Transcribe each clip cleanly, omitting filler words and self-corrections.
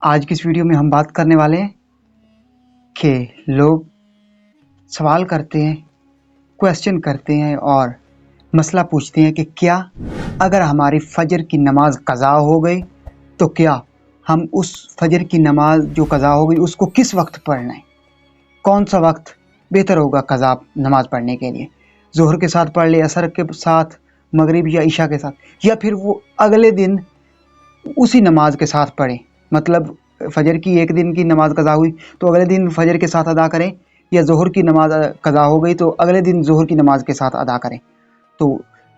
आज की इस वीडियो में हम बात करने वाले हैं कि लोग सवाल करते हैं, क्वेश्चन करते हैं और मसला पूछते हैं कि क्या अगर हमारी फ़जर की नमाज क़ज़ा हो गई तो क्या हम उस फ़जर की नमाज जो क़ज़ा हो गई उसको किस वक्त पढ़ना है, कौन सा वक्त बेहतर होगा क़ज़ा नमाज पढ़ने के लिए। ज़ोहर के साथ पढ़ ले, असर के साथ, मगरिब या इशा के साथ, या फिर वो अगले दिन उसी नमाज के साथ पढ़े। मतलब फ़जर की एक दिन की नमाज क़ज़ा हुई तो अगले दिन फ़जर के साथ अदा करें, या ज़ोहर की नमाज क़ज़ा हो गई तो अगले दिन ज़ोहर की नमाज के साथ अदा करें। तो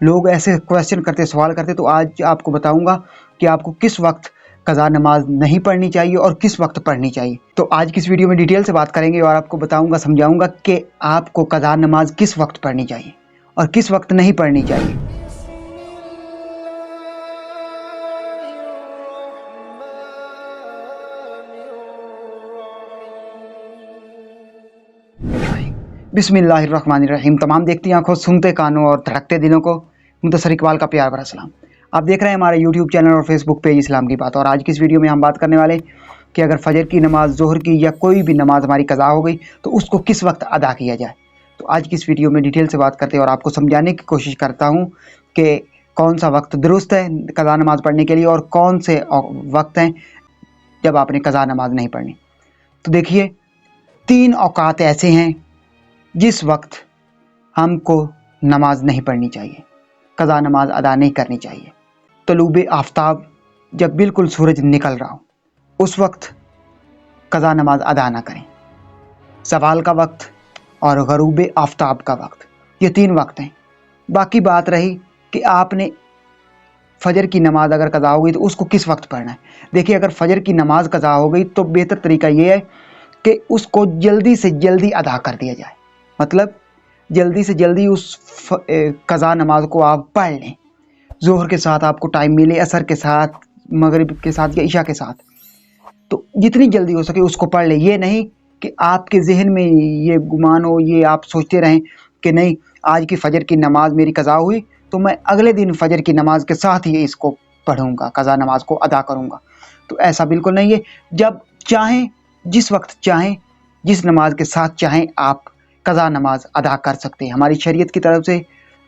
लोग ऐसे क्वेश्चन करते, सवाल करते, तो आज आपको बताऊंगा कि आपको किस वक्त क़ज़ा नमाज नहीं पढ़नी चाहिए और किस वक्त पढ़नी चाहिए। तो आज की इस वीडियो में डिटेल से बात करेंगे और आपको बताऊंगा, समझाऊंगा कि आपको क़ज़ा नमाज किस वक्त पढ़नी चाहिए और किस वक्त नहीं पढ़नी चाहिए। बिस्मिल्लाहिर्रहमानिर्रहीम। तमाम देखती आंखों, सुनते कानों और धड़कते दिलों को मुंतसर इकबाल का प्यार भरा सलाम। आप देख रहे हैं हमारे यूट्यूब चैनल और फेसबुक पेज इस्लाम की बात। और आज की इस वीडियो में हम बात करने वाले कि अगर फ़जर की नमाज, ज़ोहर की या कोई भी नमाज हमारी क़ज़ा हो गई तो उसको किस वक्त अदा किया जाए। तो आज की इस वीडियो में डिटेल से बात करते हैं और आपको समझाने की कोशिश करता हूँ कि कौन सा वक्त दुरुस्त है क़ज़ा नमाज पढ़ने के लिए और कौन से वक्त हैं जब आपने क़ज़ा नमाज नहीं पढ़नी। तो देखिए, 3 औक़ात ऐसे हैं जिस वक्त हमको नमाज नहीं पढ़नी चाहिए, क़ज़ा नमाज अदा नहीं करनी चाहिए। तलूबे आफ्ताब, जब बिल्कुल सूरज निकल रहा हो उस वक्त क़ज़ा नमाज अदा ना करें। ज़वाल का वक्त और ग़रूबे आफ्ताब का वक्त, ये 3 वक्त हैं। बाकी बात रही कि आपने फ़जर की नमाज अगर क़ज़ा हो गई तो उसको किस वक्त पढ़ना है। देखिए, अगर फ़जर की नमाज क़ज़ा हो गई तो बेहतर तरीका ये है कि उसको जल्दी से जल्दी अदा कर दिया जाए। मतलब जल्दी से जल्दी उस क़ज़ा नमाज को आप पढ़ लें। ज़ोहर के साथ आपको टाइम मिले, असर के साथ, मगरिब के साथ या इशा के साथ, तो जितनी जल्दी हो सके उसको पढ़ लें। ये नहीं कि आपके ज़हन में ये गुमान हो, ये आप सोचते रहें कि नहीं, आज की फ़जर की नमाज मेरी क़ज़ा हुई तो मैं अगले दिन फ़जर की नमाज के साथ ही इसको पढ़ूँगा, क़ज़ा नमाज को अदा करूँगा। तो ऐसा बिल्कुल नहीं है। जब चाहें, जिस वक्त चाहें, जिस नमाज के साथ चाहें, आप क़ज़ा नमाज अदा कर सकते हैं। हमारी शरीयत की तरफ से,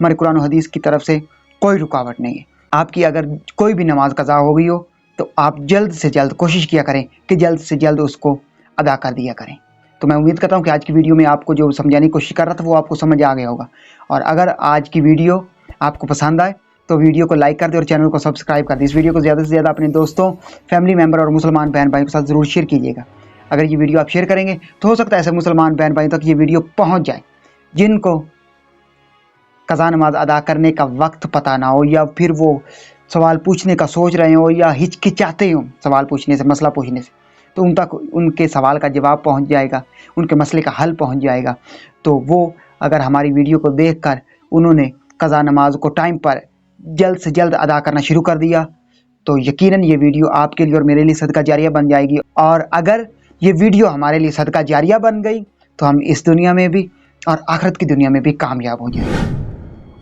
हमारे कुरान और हदीस की तरफ से कोई रुकावट नहीं है। आपकी अगर कोई भी नमाज क़ज़ा हो गई हो तो आप जल्द से जल्द कोशिश किया करें कि जल्द से जल्द उसको अदा कर दिया करें। तो मैं उम्मीद करता हूँ कि आज की वीडियो में आपको जो समझाने की कोशिश कर रहा था वो आपको समझ आ गया होगा। और अगर आज की वीडियो आपको पसंद आए तो वीडियो को लाइक कर दें और चैनल को सब्सक्राइब कर दें। इस वीडियो को ज़्यादा से ज़्यादा अपने दोस्तों, फैमिली मेम्बर और मुसलमान बहन भाई के साथ ज़रूर शेयर कीजिएगा। अगर ये वीडियो आप शेयर करेंगे तो हो सकता है ऐसे मुसलमान बहन भाई तक ये वीडियो पहुंच जाए जिनको क़ज़ा नमाज अदा करने का वक्त पता ना हो, या फिर वो सवाल पूछने का सोच रहे हो या हिचकिचाते हो सवाल पूछने से, मसला पूछने से, तो उन तक उनके सवाल का जवाब पहुंच जाएगा, उनके मसले का हल पहुंच जाएगा। तो वो अगर हमारी वीडियो को देखकर उन्होंने क़ज़ा नमाज को टाइम पर जल्द से जल्द अदा करना शुरू कर दिया तो यकीनन ये वीडियो आपके लिए और मेरे लिए सदका जारिया बन जाएगी। और अगर ये वीडियो हमारे लिए सदका जारिया बन गई तो हम इस दुनिया में भी और आखिरत की दुनिया में भी कामयाब हो जाएंगे।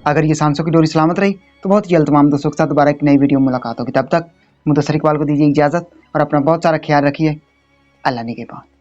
अगर ये सांसों की डोरी सलामत रही तो बहुत जल्द तमाम दोस्तों के साथ दोबारा एक नई वीडियो में मुलाकात होगी। तब तक मुंतसर इकबाल को दीजिए इजाज़त और अपना बहुत सारा ख्याल रखिए। अल्लाह निगहबान।